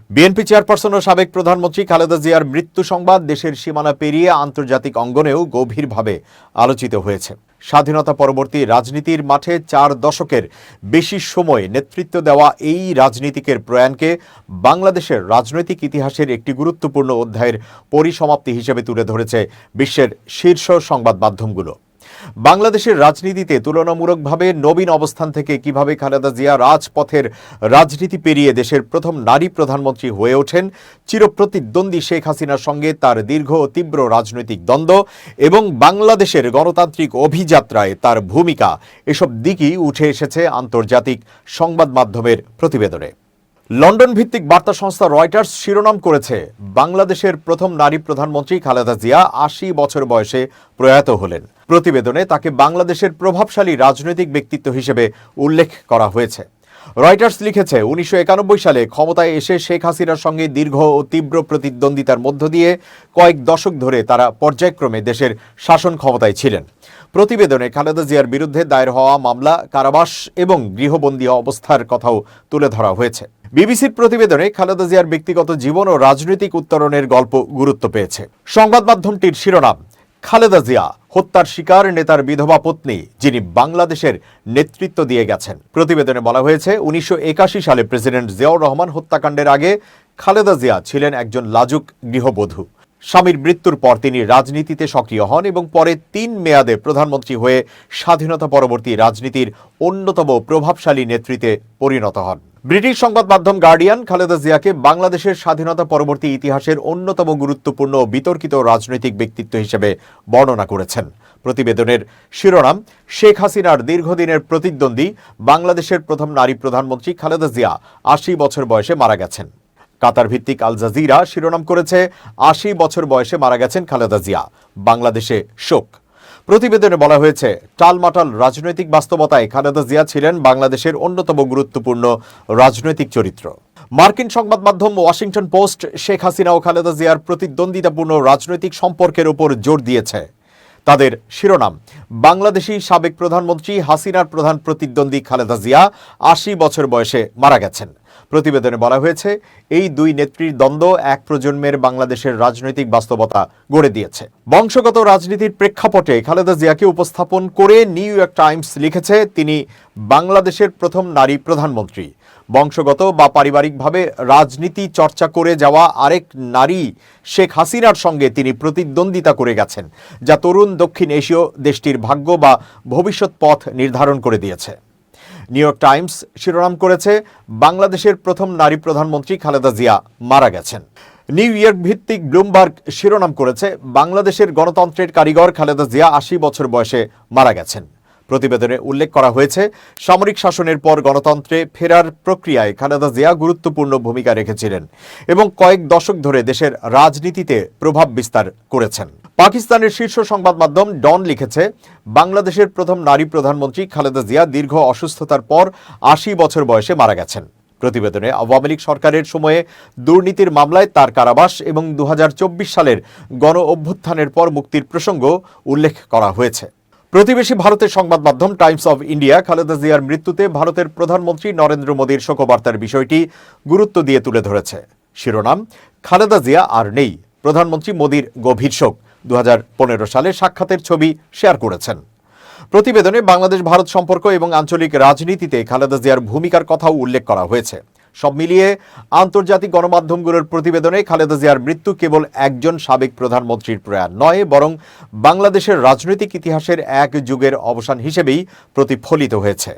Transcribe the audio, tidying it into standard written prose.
BNP chairperson ও সাবেক প্রধানমন্ত্রী খালেদা জিয়ার মৃত্যু সংবাদ দেশের সীমানা পেরিয়ে আন্তর্জাতিক অঙ্গনেও গভীরভাবে আলোচিত হয়েছে। স্বাধীনতা পরবর্তী রাজনীতির মাঠে 4 দশকের বেশি সময় নেতৃত্ব দেওয়া এই রাজনীতিকের প্রয়াণকে বাংলাদেশের রাজনৈতিক ইতিহাসের একটি গুরুত্বপূর্ণ অধ্যায়ের পরিসমাপ্তি হিসেবে তুলে ধরেছে বিশ্বের শীর্ষ সংবাদ মাধ্যমগুলো। বাংলাদেশের রাজনীতিতে তুলনামূলকভাবে নবীন অবস্থান থেকে কিভাবে খালেদা জিয়া রাজপথের রাজনীতি পেরিয়ে দেশের প্রথম নারী প্রধানমন্ত্রী হয়ে ওঠেন, চিরপ্রতিদ্বন্দ্বী শেখ হাসিনার সঙ্গে তার দীর্ঘ ও তীব্র রাজনৈতিক দ্বন্দ্ব এবং বাংলাদেশের গণতান্ত্রিক অভিযাত্রায় তার ভূমিকা, এসব দিকই উঠে এসেছে আন্তর্জাতিক সংবাদ মাধ্যমের প্রতিবেদনে। লন্ডন ভিত্তিক বার্তা সংস্থা রয়টার্স শিরোনাম করেছে, বাংলাদেশের প্রথম নারী প্রধানমন্ত্রী খালেদা জিয়া 80 বছর বয়সে প্রয়াত হলেন। প্রতিবেদনে তাকে বাংলাদেশের প্রভাবশালী রাজনৈতিক ব্যক্তিত্ব হিসেবে উল্লেখ করা হয়েছে। রয়টার্স লিখেছে, 1991 সালে ক্ষমতায় এসে শেখ হাসিনার সঙ্গে দীর্ঘ ও তীব্র প্রতিদ্বন্দ্বিতার মধ্য দিয়ে কয়েক দশক ধরে তারা পর্যায়ক্রমে দেশের শাসন ক্ষমতায় ছিলেন। প্রতিবেদনে খালেদা জিয়ার বিরুদ্ধে দায়ের হওয়া মামলা, কারাবাস এবং গৃহবন্দী অবস্থার কথাও তুলে ধরা হয়েছে। বিবিসির প্রতিবেদনে খালেদা জিয়ার ব্যক্তিগত জীবন ও রাজনৈতিক উত্তরণের গল্প গুরুত্ব পেয়েছে। সংবাদ মাধ্যমটির শিরোনাম, খালেদা জিয়া হত্যার শিকার নেতার বিধবা পত্নী যিনি বাংলাদেশের নেতৃত্ব দিয়ে গেছেন। প্রতিবেদনে বলা হয়েছে, 1981 সালে প্রেসিডেন্ট জিয়াউর রহমান হত্যাকাণ্ডের আগে খালেদা জিয়া ছিলেন একজন লাজুক গৃহবধূ। স্বামীর মৃত্যুর পর তিনি রাজনীতিতে সক্রিয় হন এবং পরে 3 মেয়াদে প্রধানমন্ত্রী হয়ে স্বাধীনতা পরবর্তী রাজনীতির অন্যতম প্রভাবশালী নেতৃত্বে পরিণত হন। ব্রিটিশ সংবাদ মাধ্যম গার্ডিয়ান খালেদা জিয়াকে বাংলাদেশের স্বাধীনতা পরবর্তী ইতিহাসের অন্যতম গুরুত্বপূর্ণ ও বিতর্কিত রাজনৈতিক ব্যক্তিত্ব হিসেবে বর্ণনা করেছেন। প্রতিবেদনের শিরোনাম, শেখ হাসিনার দীর্ঘদিনের প্রতিদ্বন্দ্বী বাংলাদেশের প্রথম নারী প্রধানমন্ত্রী খালেদা জিয়া 80 বছর বয়সে মারা গেছেন। কাতার ভিত্তিক আল জাজিরা শিরোনাম করেছে, 80 বছর বয়সে মারা গেছেন খালেদা জিয়া, বাংলাদেশে শোক। প্রতিবেদনে বলা হয়েছে, টালমাটাল রাজনৈতিক বাস্তবতায় খালেদা জিয়া ছিলেন বাংলাদেশের অন্যতম গুরুত্বপূর্ণ রাজনৈতিক চরিত্র। মার্কিন সংবাদ মাধ্যম ওয়াশিংটন পোস্ট শেখ হাসিনা ও খালেদা জিয়ার প্রতিদ্বন্দ্বিতাপূর্ণ রাজনৈতিক সম্পর্কের উপর জোর দিয়েছে। তাদের শিরোনাম, বাংলাদেশি সাবেক প্রধানমন্ত্রী হাসিনার প্রধান প্রতিদ্বন্দ্বী খালেদা জিয়া 80 বছর বয়সে মারা গেছেন। প্রতিবেদনে বলা হয়েছে, এই দুই নেত্রীর দ্বন্দ্ব এক প্রজন্মের বাংলাদেশের রাজনৈতিক বাস্তবতা গড়ে দিয়েছে। বংশগত রাজনীতির প্রেক্ষাপটে খালেদা জিয়াকে উপস্থাপন করে নিউ ইয়র্ক টাইমস লিখেছে, তিনি বাংলাদেশের প্রথম নারী প্রধানমন্ত্রী। বংশগত বা পারিবারিকভাবে রাজনীতি চর্চা করে যাওয়া আরেক নারী শেখ হাসিনার সঙ্গে তিনি প্রতিদ্বন্দ্বিতা করে গেছেন, যা তরুণ দক্ষিণ এশীয় দেশটির ভাগ্য বা ভবিষ্যৎ পথ নির্ধারণ করে দিয়েছে। নিউ ইয়র্ক টাইমস শিরোনাম করেছে, বাংলাদেশের প্রথম নারী প্রধানমন্ত্রী খালেদা জিয়া মারা গেছেন। নিউ ইয়র্ক ভিত্তিক ব্লুমবার্গ শিরোনাম করেছে, বাংলাদেশের গণতন্ত্রের কারিগর খালেদা জিয়া 80 বছর বয়সে মারা গেছেন। প্রতিবেদনে উল্লেখ করা হয়েছে, সামরিক শাসনের পর গণতন্ত্রে ফেরার প্রক্রিয়ায় খালেদা জিয়া গুরুত্বপূর্ণ ভূমিকা রেখেছিলেন এবং কয়েক দশক ধরে দেশের রাজনীতিতে প্রভাব বিস্তার করেছেন। পাকিস্তানের শীর্ষ সংবাদ মাধ্যম ডন লিখেছে, বাংলাদেশের প্রথম নারী প্রধানমন্ত্রী খালেদা জিয়া দীর্ঘ অসুস্থতার পর 80 বছর বয়সে মারা গেছেন। প্রতিবেদনে আওয়ামী লীগ সরকারের সময়ে দুর্নীতির মামলায় তার কারাবাস এবং 2024 সালের গণ অভ্যুত্থানের পর মুক্তির প্রসঙ্গ উল্লেখ করা হয়েছে। প্রতিবেশী ভারতের সংবাদ মাধ্যম টাইমস অব ইন্ডিয়া খালেদা জিয়ার মৃত্যুতে ভারতের প্রধানমন্ত্রী নরেন্দ্র মোদীর শোকবার্তার বিষয়টি গুরুত্ব দিয়ে তুলে ধরেছে। শিরোনাম, খালেদা জিয়া আর নেই, প্রধানমন্ত্রী মোদীর গভীর শোক। 2015 সালে সাক্ষাতের ছবি শেয়ার করেছেন। প্রতিবেদনে বাংলাদেশ ভারত সম্পর্ক এবং আঞ্চলিক রাজনীতিতে খালেদা জিয়ার ভূমিকার কথাও উল্লেখ করা হয়েছে। সব মিলিয়ে আন্তর্জাতিক গণমাধ্যমগুলোর প্রতিবেদনে খালেদা জিয়ার মৃত্যু কেবল একজন সাবেক প্রধানমন্ত্রীর প্রয়াণ নয়, বরং বাংলাদেশের রাজনৈতিক ইতিহাসের এক যুগের অবসান হিসেবেই প্রতিফলিত হয়েছে।